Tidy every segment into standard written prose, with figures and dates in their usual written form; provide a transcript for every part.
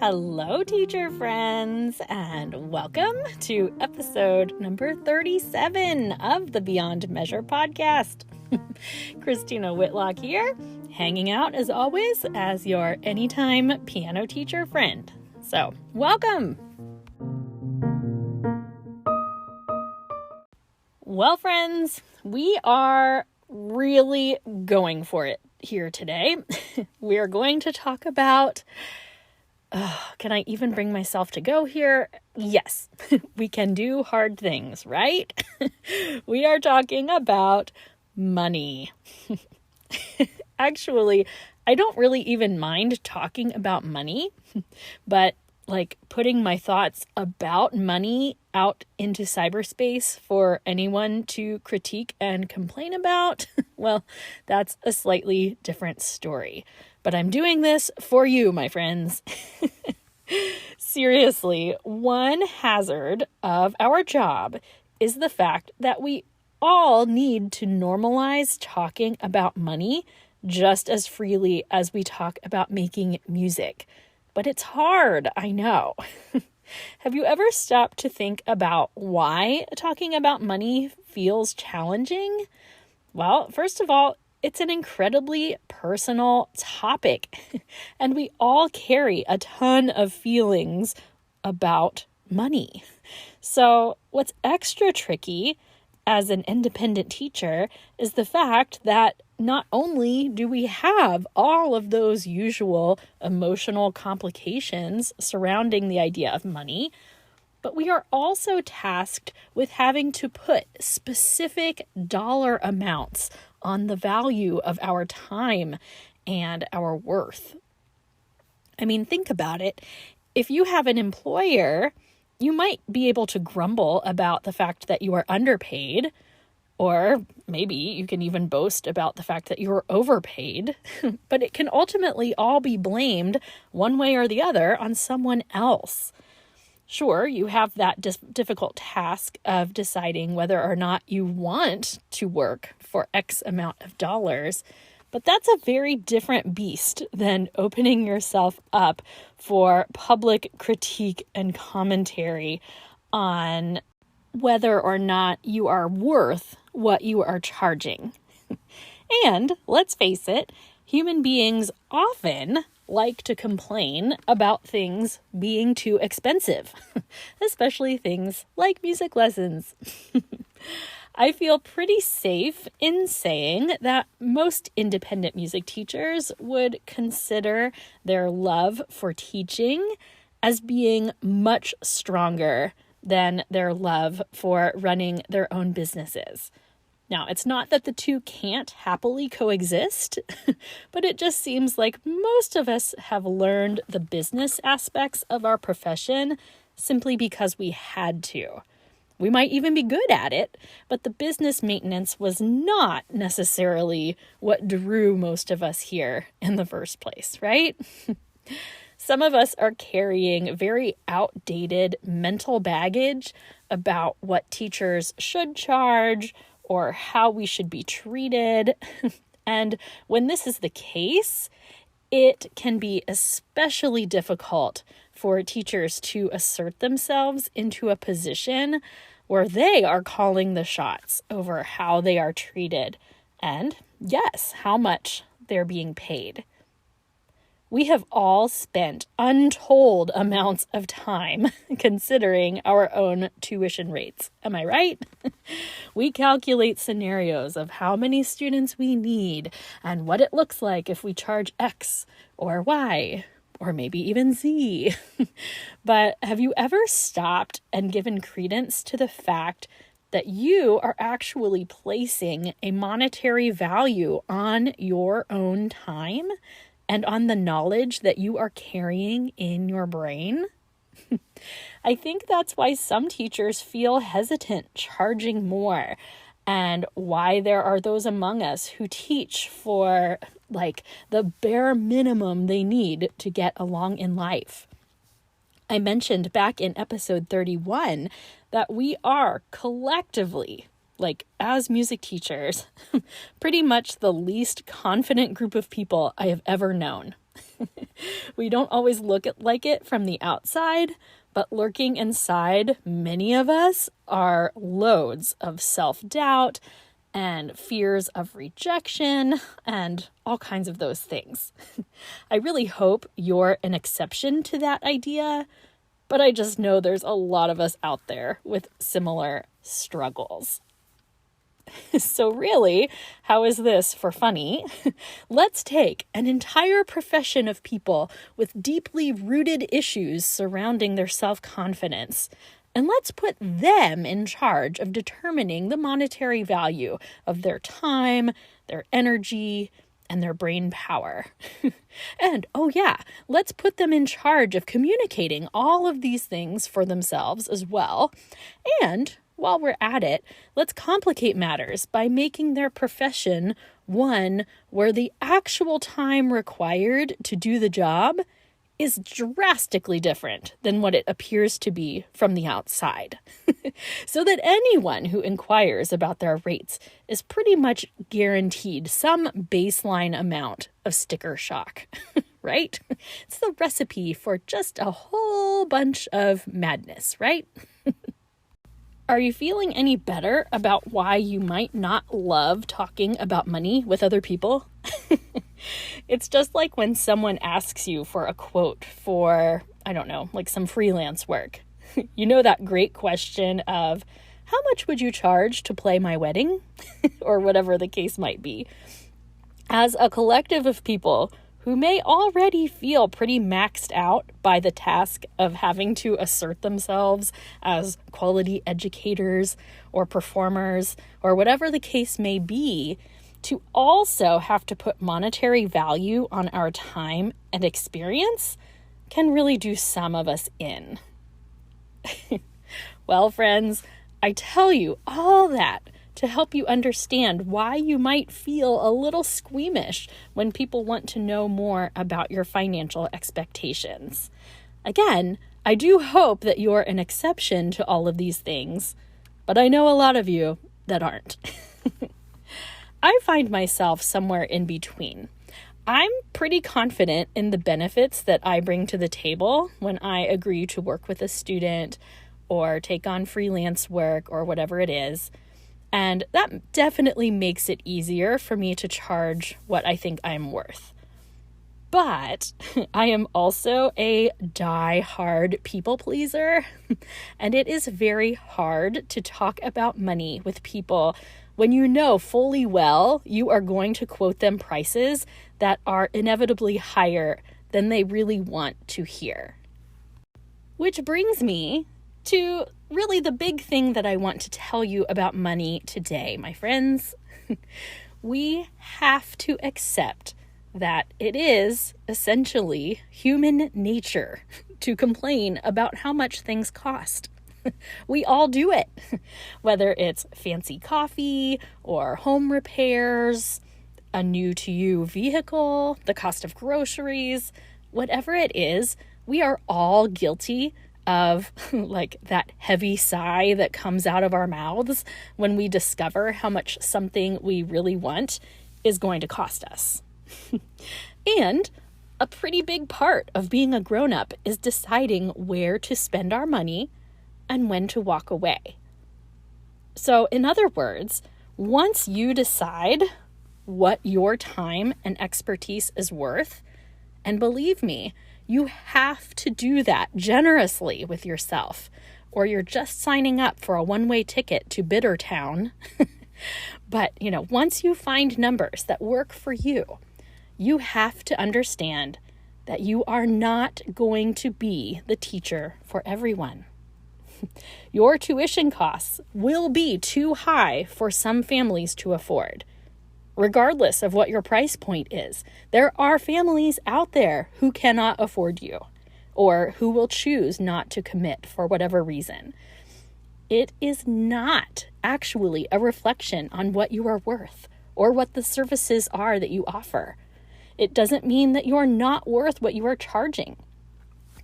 Hello, teacher friends, and welcome to episode number 37 of the Beyond Measure podcast. Christina Whitlock here, hanging out as always as your anytime piano teacher friend. So, welcome! Well, friends, we are really going for it here today. We are going to talk about can I even bring myself to go here? Yes, we can do hard things, right? We are talking about money. Actually, I don't really even mind talking about money, but putting my thoughts about money out into cyberspace for anyone to critique and complain about, well, that's a slightly different story. But I'm doing this for you, my friends. Seriously, one hazard of our job is the fact that we all need to normalize talking about money just as freely as we talk about making music. But it's hard, I know. Have you ever stopped to think about why talking about money feels challenging? Well, first of all, it's an incredibly personal topic, and we all carry a ton of feelings about money. So what's extra tricky as an independent teacher is the fact that not only do we have all of those usual emotional complications surrounding the idea of money, but we are also tasked with having to put specific dollar amounts on the value of our time and our worth. I mean, think about it. If you have an employer, you might be able to grumble about the fact that you are underpaid, or maybe you can even boast about the fact that you're overpaid, but it can ultimately all be blamed one way or the other on someone else. Sure, you have that difficult task of deciding whether or not you want to work for X amount of dollars, but that's a very different beast than opening yourself up for public critique and commentary on whether or not you are worth what you are charging. And let's face it, human beings often like to complain about things being too expensive, especially things like music lessons. I feel pretty safe in saying that most independent music teachers would consider their love for teaching as being much stronger than their love for running their own businesses. Now, it's not that the two can't happily coexist, but it just seems like most of us have learned the business aspects of our profession simply because we had to. We might even be good at it, but the business maintenance was not necessarily what drew most of us here in the first place, right? Some of us are carrying very outdated mental baggage about what teachers should charge or how we should be treated. And when this is the case, it can be especially difficult for teachers to assert themselves into a position where they are calling the shots over how they are treated and, yes, how much they're being paid. We have all spent untold amounts of time considering our own tuition rates. Am I right? We calculate scenarios of how many students we need and what it looks like if we charge X or Y or maybe even Z. But have you ever stopped and given credence to the fact that you are actually placing a monetary value on your own time and on the knowledge that you are carrying in your brain? I think that's why some teachers feel hesitant charging more, and why there are those among us who teach for the bare minimum they need to get along in life. I mentioned back in episode 31 that we are collectively, as music teachers, pretty much the least confident group of people I have ever known. We don't always look like it from the outside, but lurking inside many of us are loads of self-doubt and fears of rejection and all kinds of those things. I really hope you're an exception to that idea, but I just know there's a lot of us out there with similar struggles. So really, how is this for funny? Let's take an entire profession of people with deeply rooted issues surrounding their self-confidence, and let's put them in charge of determining the monetary value of their time, their energy, and their brain power. And, oh yeah, let's put them in charge of communicating all of these things for themselves as well. And while we're at it, let's complicate matters by making their profession one where the actual time required to do the job is drastically different than what it appears to be from the outside. So that anyone who inquires about their rates is pretty much guaranteed some baseline amount of sticker shock, right? It's the recipe for just a whole bunch of madness, right? Are you feeling any better about why you might not love talking about money with other people? It's just like when someone asks you for a quote for, I don't know, like some freelance work. You know that great question of, how much would you charge to play my wedding? Or whatever the case might be. As a collective of people who may already feel pretty maxed out by the task of having to assert themselves as quality educators or performers or whatever the case may be, to also have to put monetary value on our time and experience can really do some of us in. Well, friends, I tell you all that to help you understand why you might feel a little squeamish when people want to know more about your financial expectations. Again, I do hope that you're an exception to all of these things, but I know a lot of you that aren't. I find myself somewhere in between. I'm pretty confident in the benefits that I bring to the table when I agree to work with a student or take on freelance work or whatever it is. And that definitely makes it easier for me to charge what I think I'm worth. But I am also a die-hard people pleaser, and it is very hard to talk about money with people when you know fully well you are going to quote them prices that are inevitably higher than they really want to hear. Which brings me to really the big thing that I want to tell you about money today, my friends. We have to accept that it is essentially human nature to complain about how much things cost. We all do it, whether it's fancy coffee or home repairs, a new-to-you vehicle, the cost of groceries, whatever it is, we are all guilty of like that heavy sigh that comes out of our mouths when we discover how much something we really want is going to cost us. And a pretty big part of being a grown-up is deciding where to spend our money and when to walk away. So in other words, once you decide what your time and expertise is worth, and believe me, you have to do that generously with yourself, or you're just signing up for a one-way ticket to Bittertown. But, once you find numbers that work for you, you have to understand that you are not going to be the teacher for everyone. Your tuition costs will be too high for some families to afford. Regardless of what your price point is, there are families out there who cannot afford you or who will choose not to commit for whatever reason. It is not actually a reflection on what you are worth or what the services are that you offer. It doesn't mean that you're not worth what you are charging.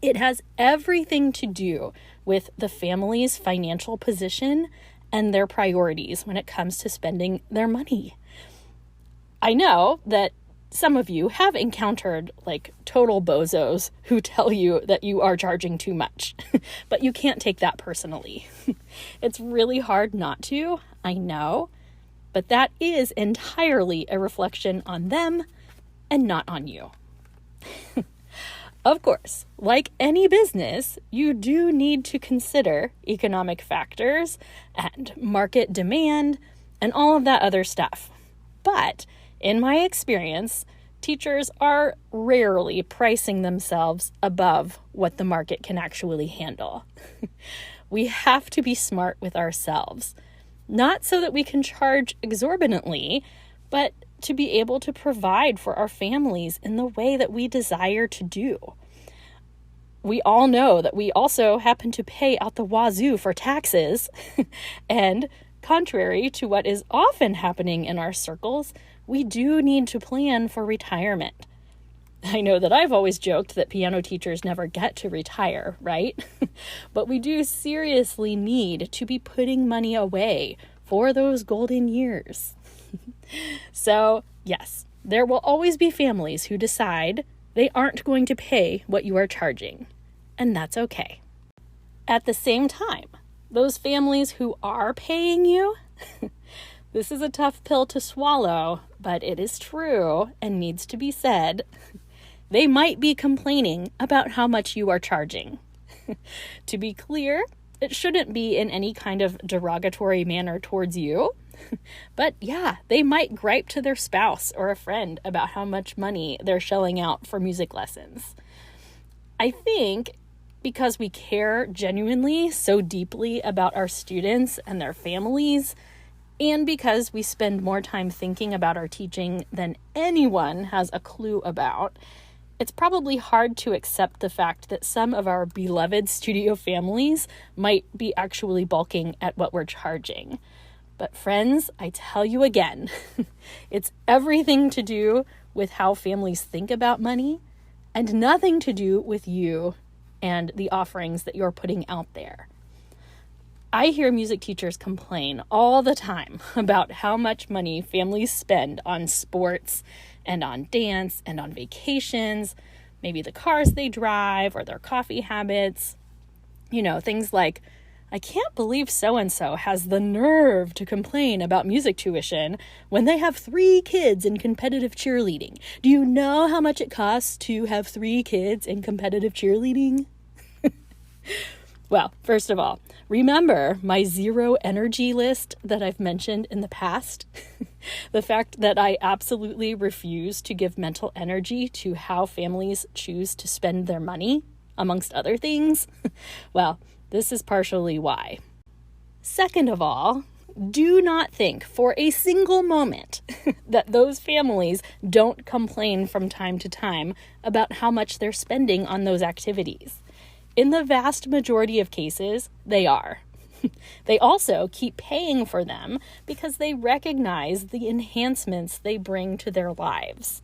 It has everything to do with the family's financial position and their priorities when it comes to spending their money. I know that some of you have encountered like total bozos who tell you that you are charging too much, but you can't take that personally. It's really hard not to, I know, but that is entirely a reflection on them and not on you. Of course, like any business, you do need to consider economic factors and market demand and all of that other stuff. But in my experience, teachers are rarely pricing themselves above what the market can actually handle. We have to be smart with ourselves, not so that we can charge exorbitantly, but to be able to provide for our families in the way that we desire to do. We all know that we also happen to pay out the wazoo for taxes, and contrary to what is often happening in our circles, we do need to plan for retirement. I know that I've always joked that piano teachers never get to retire, right? But we do seriously need to be putting money away for those golden years. So, yes, there will always be families who decide they aren't going to pay what you are charging, and that's okay. At the same time, those families who are paying you, this is a tough pill to swallow, but it is true and needs to be said. They might be complaining about how much you are charging. To be clear, it shouldn't be in any kind of derogatory manner towards you. But yeah, they might gripe to their spouse or a friend about how much money they're shelling out for music lessons. I think because we care genuinely so deeply about our students and their families, and because we spend more time thinking about our teaching than anyone has a clue about, it's probably hard to accept the fact that some of our beloved studio families might be actually balking at what we're charging. But friends, I tell you again, it's everything to do with how families think about money and nothing to do with you and the offerings that you're putting out there. I hear music teachers complain all the time about how much money families spend on sports and on dance and on vacations, maybe the cars they drive or their coffee habits. You know, things like, I can't believe so-and-so has the nerve to complain about music tuition when they have 3 kids in competitive cheerleading. Do you know how much it costs to have 3 kids in competitive cheerleading? Well, first of all, remember my zero energy list that I've mentioned in the past? The fact that I absolutely refuse to give mental energy to how families choose to spend their money, amongst other things? Well, this is partially why. Second of all, do not think for a single moment that those families don't complain from time to time about how much they're spending on those activities. In the vast majority of cases, they are. They also keep paying for them because they recognize the enhancements they bring to their lives.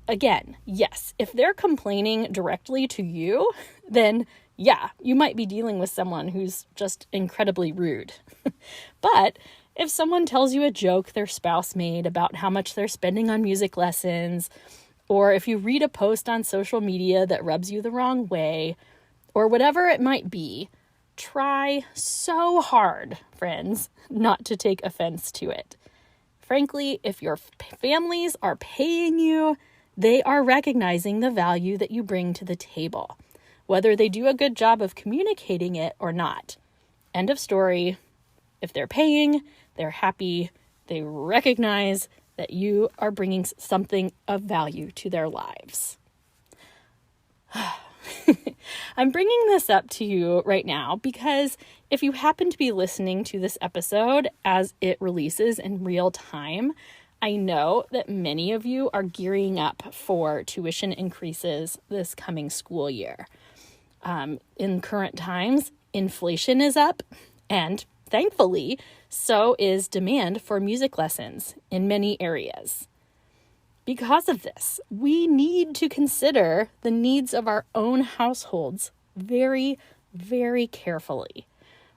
Again, yes, if they're complaining directly to you, then yeah, you might be dealing with someone who's just incredibly rude. But if someone tells you a joke their spouse made about how much they're spending on music lessons, or if you read a post on social media that rubs you the wrong way, or whatever it might be, try so hard, friends, not to take offense to it. Frankly, if your families are paying you, they are recognizing the value that you bring to the table, whether they do a good job of communicating it or not. End of story. If they're paying, they're happy, they recognize that you are bringing something of value to their lives. I'm bringing this up to you right now because if you happen to be listening to this episode as it releases in real time, I know that many of you are gearing up for tuition increases this coming school year. In current times, inflation is up, and thankfully, so is demand for music lessons in many areas. Because of this, we need to consider the needs of our own households very, very carefully.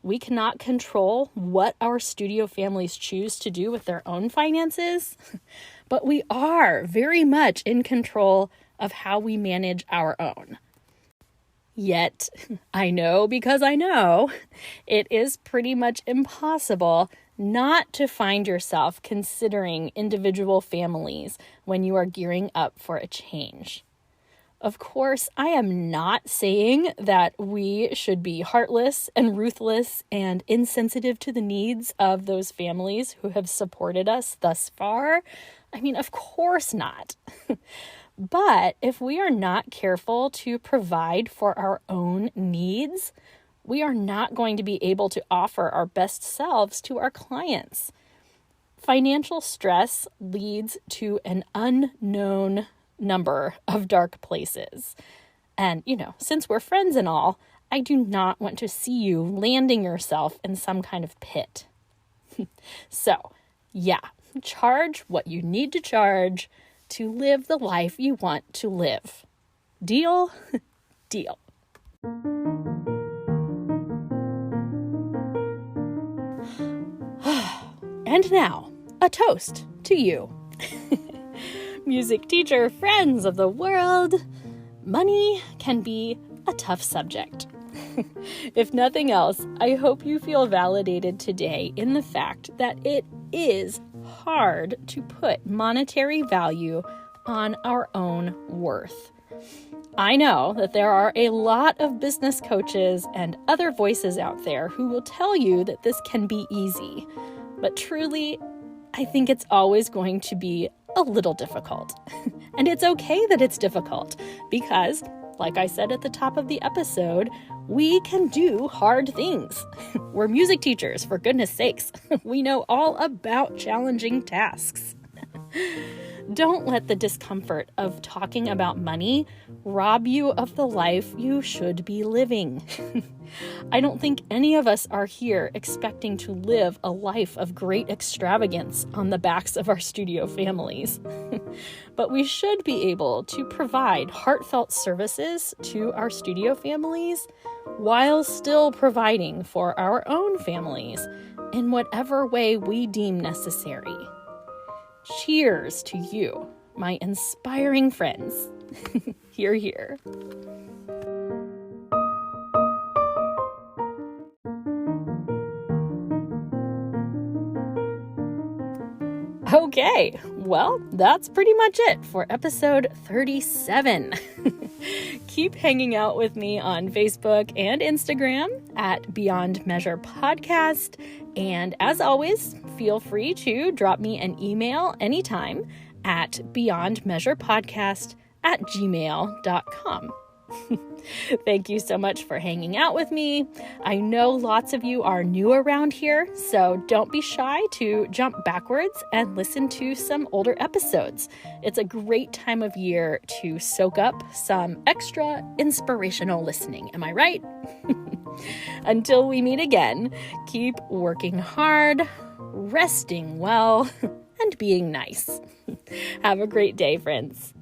We cannot control what our studio families choose to do with their own finances, but we are very much in control of how we manage our own. Yet, I know because I know, it is pretty much impossible not to find yourself considering individual families when you are gearing up for a change. Of course, I am not saying that we should be heartless and ruthless and insensitive to the needs of those families who have supported us thus far. I mean, of course not. But if we are not careful to provide for our own needs, we are not going to be able to offer our best selves to our clients. Financial stress leads to an unknown number of dark places. And, since we're friends and all, I do not want to see you landing yourself in some kind of pit. So, charge what you need to charge to live the life you want to live. Deal? Deal. And now, a toast to you. Music teacher, friends of the world. Money can be a tough subject. If nothing else, I hope you feel validated today in the fact that it is hard to put monetary value on our own worth. I know that there are a lot of business coaches and other voices out there who will tell you that this can be easy, but truly, I think it's always going to be a little difficult. And it's okay that it's difficult because, like I said at the top of the episode, we can do hard things. We're music teachers, for goodness sakes. We know all about challenging tasks. Don't let the discomfort of talking about money rob you of the life you should be living. I don't think any of us are here expecting to live a life of great extravagance on the backs of our studio families. But we should be able to provide heartfelt services to our studio families while still providing for our own families in whatever way we deem necessary. Cheers to you, my inspiring friends. Hear, hear. Okay, well, that's pretty much it for episode 37. Keep hanging out with me on Facebook and Instagram at Beyond Measure Podcast. And as always, feel free to drop me an email anytime at beyondmeasurepodcast@gmail.com. Thank you so much for hanging out with me. I know lots of you are new around here, so don't be shy to jump backwards and listen to some older episodes. It's a great time of year to soak up some extra inspirational listening. Am I right? Until we meet again, keep working hard, resting well, and being nice. Have a great day, friends.